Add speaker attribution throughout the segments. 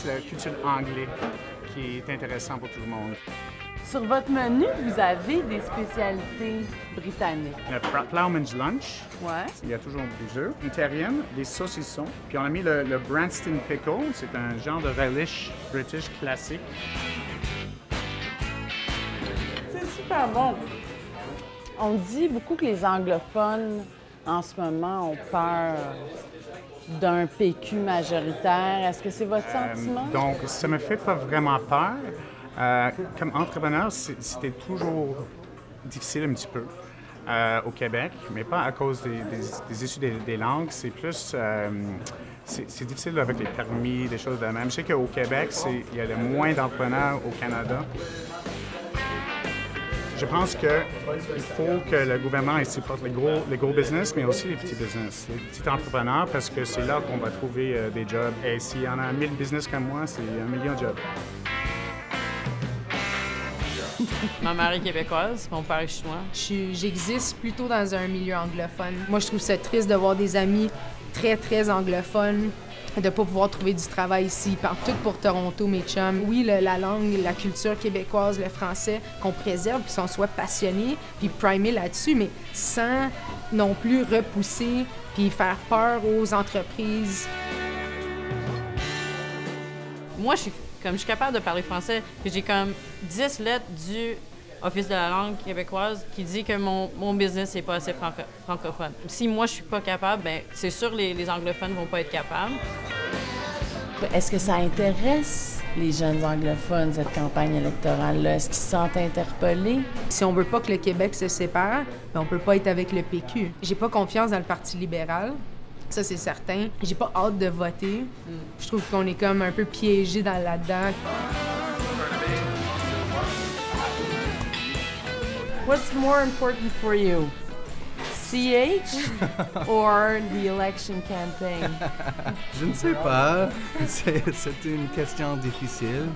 Speaker 1: la culture anglaise qui est intéressant pour tout le monde.
Speaker 2: Sur votre menu, vous avez des spécialités britanniques.
Speaker 1: Le Ploughman's Lunch,
Speaker 2: Ouais.
Speaker 1: il y a toujours des œufs, une terrienne, des saucissons. Puis on a mis le Branston Pickle, c'est un genre de relish british classique.
Speaker 2: C'est super bon. On dit beaucoup que les anglophones, en ce moment, ont peur d'un PQ majoritaire. Est-ce que c'est votre sentiment?
Speaker 1: Donc, ça me fait pas vraiment peur. Comme entrepreneur, c'était toujours difficile un petit peu au Québec, mais pas à cause des issues des langues. C'est plus... c'est difficile avec les permis, des choses de même. Je sais qu'au Québec, il y a le moins d'entrepreneurs au Canada. Je pense qu'il faut que le gouvernement supporte les gros business, mais aussi les petits business, les petits entrepreneurs, parce que c'est là qu'on va trouver des jobs. Et s'il y en a 1000 business comme moi, c'est 1 million de jobs.
Speaker 3: Ma mère est québécoise, mon père est chinois.
Speaker 4: J'existe plutôt dans un milieu anglophone. Moi, je trouve ça triste de voir des amis très, très anglophones, de ne pas pouvoir trouver du travail ici. Ils partent tout pour Toronto, mes chums. Oui, la langue, la culture québécoise, le français, qu'on préserve, puis qu'on soit passionné, puis primé là-dessus, mais sans non plus repousser puis faire peur aux entreprises.
Speaker 3: Moi, je suis capable de parler français, puis j'ai comme 10 lettres du Office de la langue québécoise qui dit que mon business n'est pas assez francophone. Si moi, je suis pas capable, bien, c'est sûr les anglophones vont pas être capables.
Speaker 2: Est-ce que ça intéresse les jeunes anglophones, cette campagne électorale-là? Est-ce qu'ils se sentent interpellés?
Speaker 4: Si on veut pas que le Québec se sépare, bien, on peut pas être avec le PQ. J'ai pas confiance dans le Parti libéral. Ça, c'est certain. J'ai pas hâte de voter. Je trouve qu'on est comme un peu piégé là-dedans.
Speaker 2: What's more important for you? CH or the election campaign?
Speaker 5: Je ne sais pas. C'est une question difficile.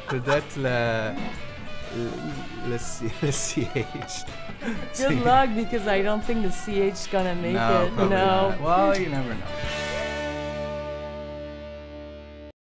Speaker 5: Peut-être le CH.
Speaker 2: Good luck, because I don't think the CH is gonna make it.
Speaker 5: Probably
Speaker 2: No.
Speaker 5: not. Well, you never know.